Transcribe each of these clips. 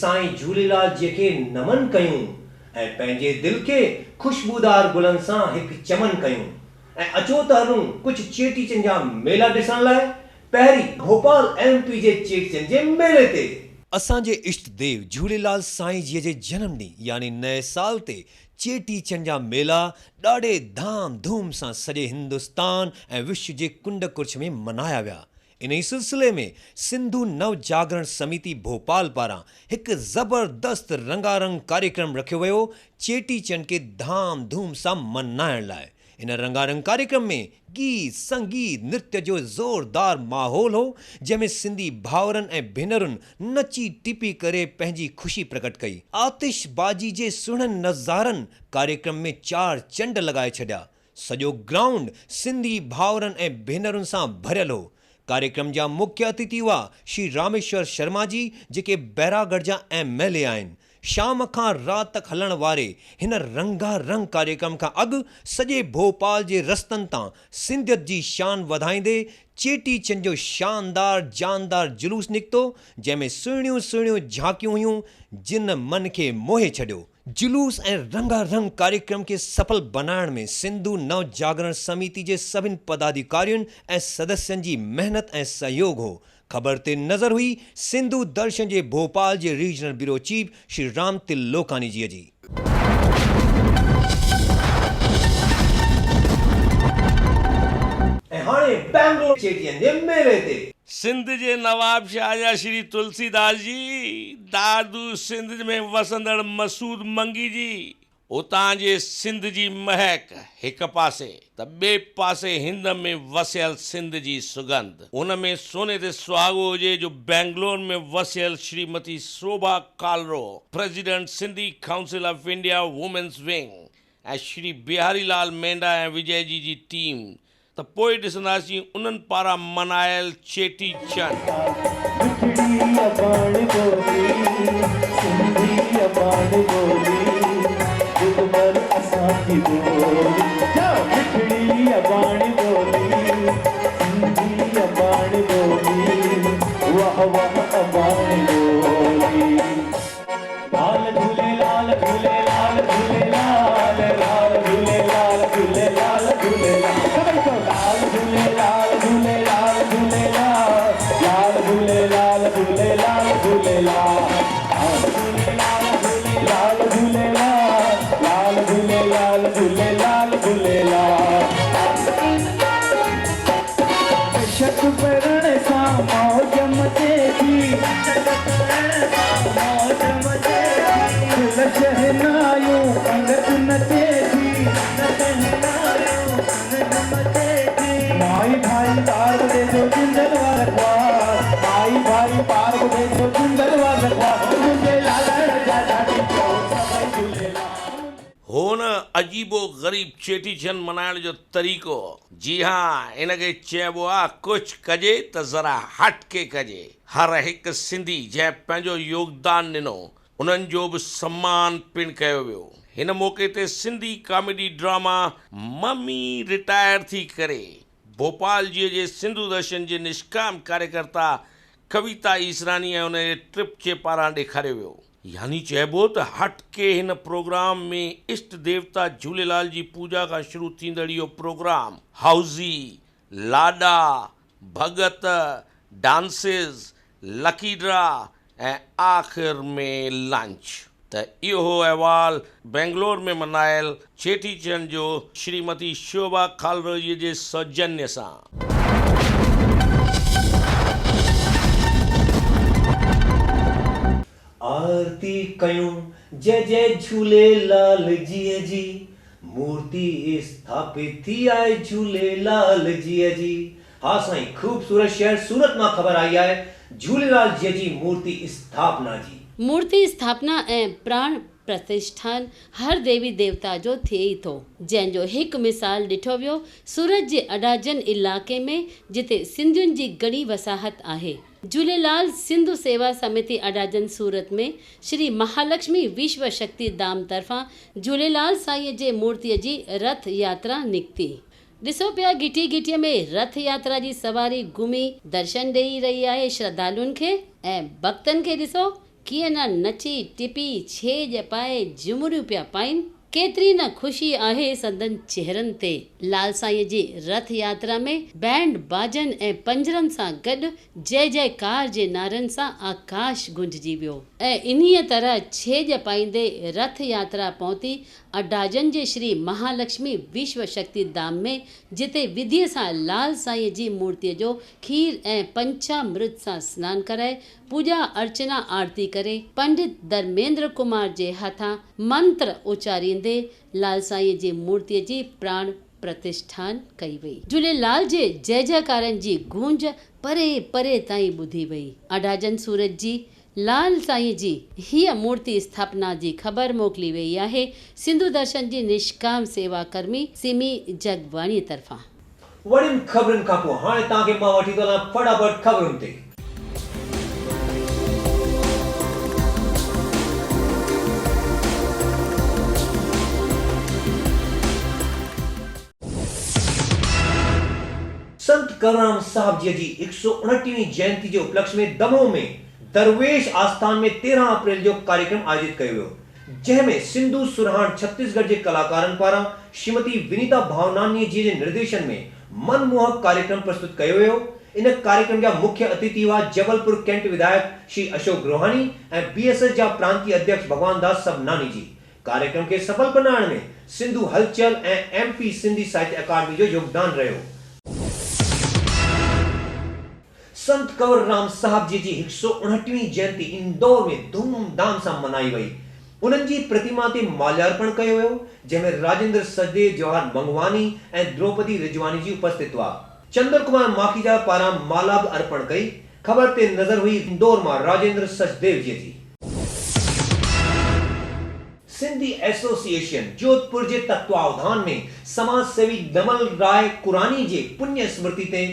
साईं झूलेलाल जी खे नमन कयूं ऐं पंहिंजे दिल खे खुशबूदार गुलनि सां हिकु चमन कयूं ऐं अचो त हलूं कुझु चेटीचंड जा मेला ॾिसण लाइ। पहिरीं भोपाल एमपी जे चेटीचंड जे मेले ते असांजे इष्ट देव झूलेलाल साईं जी जे जन्म ॾींहुं यानी नए साल ते चेटीचंड जा मेला ॾाढे धाम धूम सां सॼे हिंदुस्तान ऐं विश्व जे कुंड कुर्छ में मनाया विया। इन ई सिलसिले में सिंधु नव जागरण समिति भोपाल पारां हिकु ज़बरदस्त रंगारंग कार्यक्रम रखियो वियो चेटीचंड खे धाम धूम सां मनाइण लाइ। इन रंगारंग कार्यक्रम में गीत संगीत नृत्य जो ज़ोरदार माहौल हो, जंहिंमें सिंधी भाउरनि ऐं भेनरुनि नची टिपी करे पंहिंजी ख़ुशी प्रकट कई। आतिशबाजी जे सुहिणनि नज़ारनि कार्यक्रम में चार चंड लॻाए छॾिया। सॼो ग्राउंड सिंधी भाउरनि ऐं भेनरुनि सां भरियल हो। कार्यक्रम जा मुख्य अतिथि हुआ श्री रामेश्वर शर्मा जी, जेके बैरागढ़ जा MLA आहिनि। शाम खां राति तक हलण वारे हिन रंगारंग कार्यक्रम खां अॻु सॼे भोपाल जे रस्तनि तां सिंधियत जी शान वधाईंदे चेटीचंड जो शानदार जानदार जुलूस निकितो, जंहिंमें सुहिणियूं सुहिणियूं झांकियूं हुयूं जिन मन खे मोहे छॾियो। जुलूस ऐं रंगारंग कार्यक्रम खे सफल बनाइण में सिंधु नव जागरण समिति जे सभिनी पदाधिकारियुनि ऐं सदस्यनि जी मेहनत ऐं सहयोग हो। ख़बर ते नज़र हुई सिंधु दर्शन जे भोपाल जे regional bureau chief Shri Ram Tilokani ji ji. ऐं हाणे बैंगलोर चेटीचंड जे मेले ते सिंध जे नवाब शाहजहा श्री तुलसीदास जी, दादू सिंध में वसंदड़ मसूद मंगी जी, उतां जे सिंध जी महक हिक पासे त ॿिए पासे हिंद में वसियल सिंध जी सुगंध। उन में सोने ते सुहागो हुजे जो बेंगलोर में वसियल Shrimati Shobha Kalro, president Sindhi council of India women's wing, ऐं श्री बिहारी लाल मेंढा ऐं विजय जी टीम। त पोइ ॾिसंदासीं उन्हनि पारां मनायल चेटी चंड। हो न अजीबो ग़रीब चेटीचंड मनाइण जो तरीक़ो। जी हाँ, इनखे चइबो आहे कुझु कजे त ज़रा हट के कजे। हर हिकु सिंधी जंहिं पंहिंजो योगदान ॾिनो उन्हनि जो बि सम्मान पिणु कयो वियो। हिन मौक़े ते Sindhi comedy drama mummy retire थी करे भोपाल जी जे सिंधु दर्शन जे निष्काम कार्यकर्ता कविता ईसरानी ऐं उनजे ट्रिप जे पारां ॾेखारियो वियो। यानी चइबो त हट के हिन प्रोग्राम में इष्ट देवता झूलेलाल जी पूजा खां शुरू थींदड़ इहो प्रोग्राम हाउज़ी, लाॾा, भॻत, डांसिस, लकी ड्रा ऐं आख़िर में लंच। त इहो हो अहवाल बेंगलोर में मनायल चेटीचंड जो श्रीमती शोभा कालरो जी जे सौजन्य सां। आरती कयूं जय जय झूलेलाल जी, मूर्ति स्थापित थी आहे झूलेलाल जी। हाँ साईं, खूबसूरत शहर सूरत मां ख़बर आई आहे झूलेलाल जी मूर्ति स्थापना जी। मूर्ति स्थापना ऐं प्राण प्रतिष्ठान हर देवी देवता जो थिए ई थो, जंहिंजो हिकु मिसाल ॾिठो वियो सूरत जे अडाजन इलाइक़े में, जिते सिंधियुनि जी घणी वसाहत आहे। झूलेलाल सिंधु सेवा समिति अडाजन सूरत में श्री महालक्ष्मी विश्व शक्ति धाम तरफ़ां झूलेलाल साईं जे मूर्तिअ जी रथ यात्रा निकिती। ॾिसो पिया घिटी घिटीअ में रथ यात्रा जी सवारी घुमी दर्शन ॾेई रही आहे श्रद्धालुअनि खे, ऐं भक्तनि खे ॾिसो कीअं न नची टिपी छेॼ पाए झुमरियूं पिया पाइनि। केतिरी न ख़ुशी आहे संदन चेहरनि ते। लाल साईं जी रथ यात्रा में बैंड बाजन ऐं पंजरनि सां गॾु जय जयकार जे नारनि सां आकाश गुंजजी वियो ऐं इन्हीअ तरह छेॼ पाईंदे रथ यात्रा पहुती अडाजन जे श्री महालक्ष्मी विश्व शक्ति धाम में, जिते विधिअ सां लाल साईं जी मूर्तिअ जो खीर ऐं पंचामृत सां सनानु कराए पूजा अर्चना आरती करे पंडित धर्मेंद्र कुमार जे हथां मंत्र उचारींदे लाल साईं जी मूर्तिअ जी प्राण प्रतिष्ठान कई वई। झूलेलाल जे जय जयकारनि जी गूंज परे परे ताईं ॿुधी वई। अडाजन सूरत जी लाल साईं जी हीअ मूर्ति स्थापना जी ख़बर मोकिली वई आहे सिंधु दर्शन जी निष्काम सेवा कर्मी सिमी जगवाणी तरफ़ां। वॾियुनि ख़बरुनि खां पोइ हाणे तव्हांखे मां वठी थो हलां फटाफट ख़बरुनि ते। संत कवरराम साहब जी 129वीं जयंती जे उपलक्ष्य में दमोह में दरवेश आस्थान में 13 अप्रैल जो कार्यक्रम आयोजित कयो वियो, जंहिंमें सिंधु सुरहाण छत्तीसगढ़ जे कलाकारनि पारां श्रीमती विनीता भावनानी जी जे निर्देशन में मनमोहक कार्यक्रम प्रस्तुत कयो वियो। इन कार्यक्रम जा मुख्य अतिथि हुआ जबलपुर कैंट विधायक श्री अशोक रोहानी ऐं बीएसएस जा प्रांतीय अध्यक्ष भगवान दास सबनानी जी। कार्यक्रम के सफल बनाने में सिंधु हलचल ऐं एमपी सिंधी साहित्य अकादमी जो योगदान रहियो। संत कंवरराम साहब जी 129वीं जयंती इंदौर में धूमधाम सां मनाई वई। उन्हनि जी प्रतिमा ते माल्यार्पण कयो वियो, जंहिंमें राजेंद्र सचदेव, जवाहर मंगवानी ऐं द्रौपदी रिजवानी जी उपस्थित हुआ। चंद्र कुमार माखीजा पारां माला बि अर्पण कई। ख़बर ते नज़र हुई इंदौर मां राजेंद्र सचदेव जी। सिंधी एसोसिएशन जोधपुर जे तत्वावधान में समाज सेवी दमल राय कुरानी जे पुण्य स्मृति ते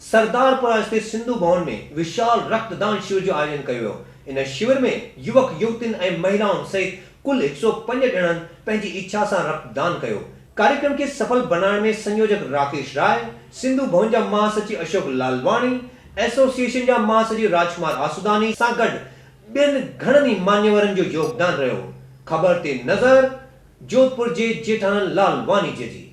सरदारपुरा स्थित सिंधु भवन में विशाल रक्तदान शिविर जो आयोजन कयो वियो। इन शिविर में युवक युवतियुनि ऐं महिलाउनि सहित कुल 105 ॼणनि पंहिंजी इच्छा सां रक्तदान कयो। कार्यक्रम के सफल बनाने में संयोजक राकेश राय, सिंधु भवन जा महासचिव अशोक लालवाणी, एसोसिएशन जा महासचिव राजकुमार आसुदानी सां गॾु ॿियनि घणनि ई मान्यवरनि जो योगदान रहियो। ख़बर ते नज़र जोधपुर जे जेठानंद लालवानी जी।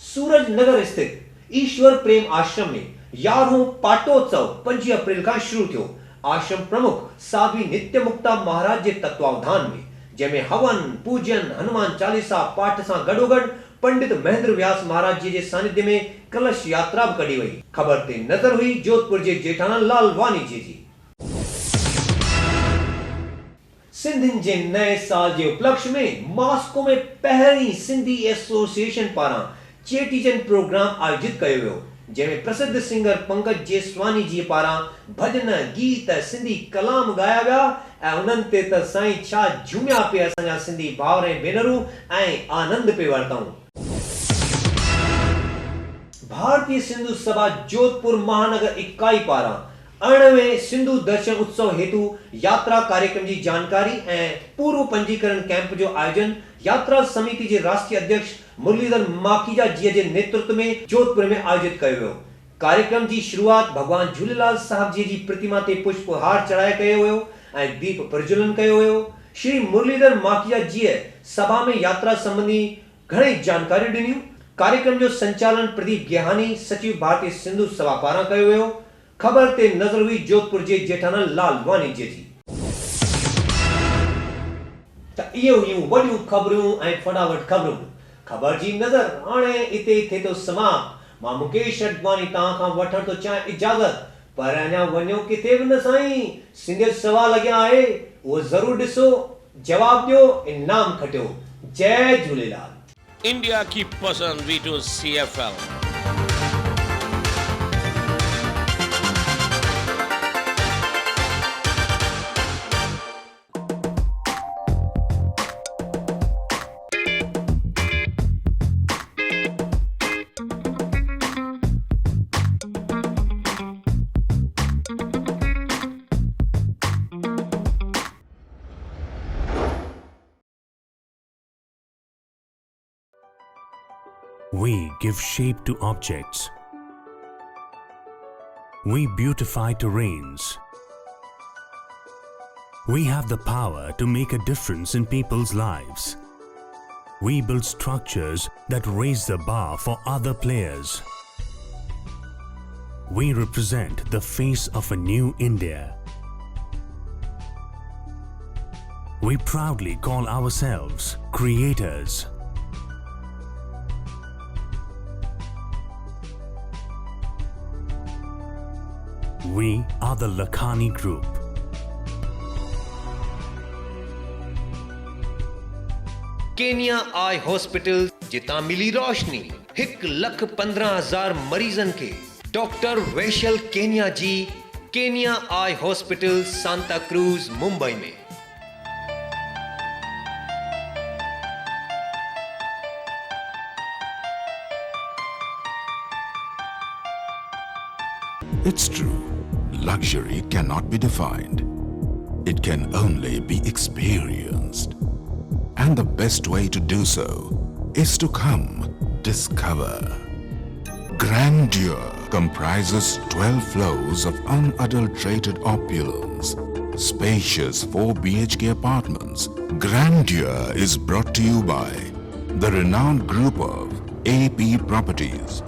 सूरज नगर स्थित ईश्वर प्रेम आश्रम में 11हों पाटोत्सव 5 अप्रैल का शुरू थियो। आश्रम प्रमुख साध्वी नित्य मुक्ता महाराज जे तत्वावधान में, जंहिंमें हवन, पूजन, हनुमान चालीसा पाठ सां गॾोगॾु पंडित महेंद्र व्यास महाराज जी जे सानिध्य में कलश यात्रा भी कढी वई। ख़बर ते नज़र हुई जोधपुर जे जेठानंद लालवानी जी। सिंधियुनि जे नए साल जे उपलक्ष्य में मास्को में पहिरीं सिंधी एसोसिएशन पारां चेटीचंड प्रोग्राम आयोजित कयो वियो, जंहिंमें प्रसिद्ध सिंगर पंकज जेसवानी जी पारां भजन, गीत, सिंधी कलाम गाया विया ऐं उन्हनि ते त साईं छा झूमिया पिया असांजा सिंधी भाउर ऐं भेनरूं ऐं आनंद पे वरितऊं। भारतीय सिंधु सभा जोधपुर महानगर इकाई पारां 98वें सिंधु दर्शन उत्सव हेतु यात्रा कार्यक्रम की जानकारी ऐं पूर्व पंजीकरण कैंप जो आयोजन यात्रा समिति के राष्ट्रीय अध्यक्ष मुरलीधर माखीजा जी के नेतृत्व में जोधपुर में आयोजित कयो वियो। कार्यक्रम की शुरुआत भगवान झूलेलाल साहब जी प्रतिमा ते पुष्पहार चढ़ाए कयो वियो ऐं दीप प्रज्वलन कयो वियो। श्री मुरलीधर माखीजा जी सभा में यात्रा संबंधी घणी जानकारी ॾिनियूं। कार्यक्रम जो संचालन प्रदीप गेहानी, सचिव भारतीय सिंधु सभा पारां कयो वियो। ख़बर ते नज़र हुई जोधपुर जे जेठानंद लालवानी जी। त इहे हुयूं वॾियूं ख़बरूं ऐं फटाफट ख़बरूं। ख़बर जी नज़र हाणे इते थिए थो समाप्त। मां मुकेश अडवाणी तव्हां खां वठण थो चाहियां इजाज़त, पर अञा वञो किथे बि न साईं। सिंधियत सवाल अॻियां आहे, उहो ज़रूरु ॾिसो, जवाब ॾियो, इनाम खटियो। जय झूलेलाल। इंडिया की पसंद veto CFL। We give shape to objects. We beautify terrains. We have the power to make a difference in people's lives. We build structures that raise the bar for other players. We represent the face of a new India. We proudly call ourselves creators. We are the Lakhani Group. Kenia eye hospital जिता मिली रोशनी 1,15,000 मरीजन के doctor Vaishal Kenia ji Kenia eye hospital Santa Cruz Mumbai में। It's true, luxury cannot be defined. It can only be experienced. And the best way to do so is to come discover. Grandeur comprises 12 floors of unadulterated opulence, spacious 4 BHK apartments. Grandeur is brought to you by the renowned group of AP Properties.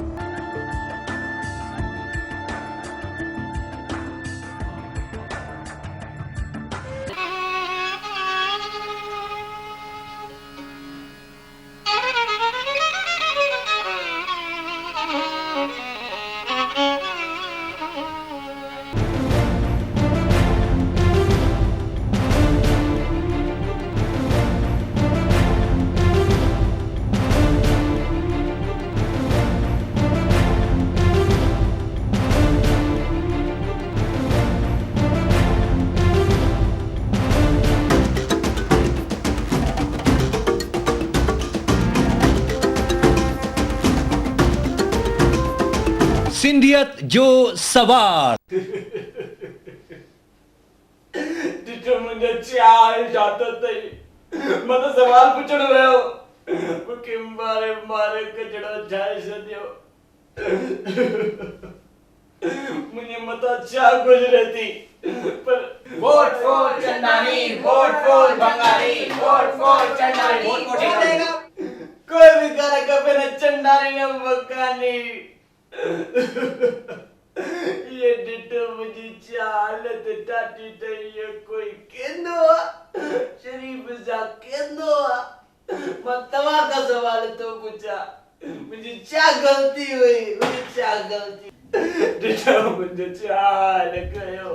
सिंधियत जो सवार जिथे मुझे चाल जाता तई मैं तो सवाल पूछण रहो वो किम बारे मारे कचड़ा जाए सदियो मुझे मता अच्छा कुछ रहती पर vote for Chandani vote for Bengali vote for Chandani जीतेगा कोई भी करे कभी न चंदानी न बंगाली ये डिटो मुझे चालत टाटी तई कोई केंदो शरीफ सा केंदो मैं तवा का सवाल तो पूछा मुझे क्या गलती हुई मुझे क्या गलती डिटो मुझे चाल कयो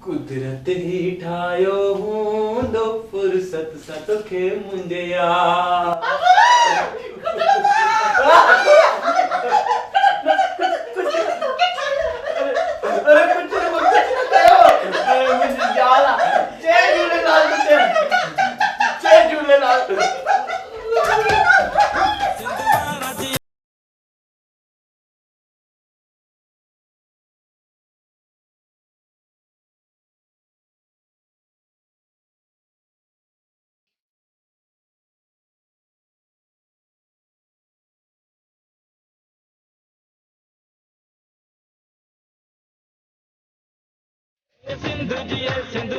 कुदरत ही ठायो हूंदो फुर्सत सा तोखे मुंहिंजे यार अरे कुछ न कयो अरे मुंहिंजी ज़ाल जय झूलेलाल जय झूलेलाल सिंधु जी सिंधु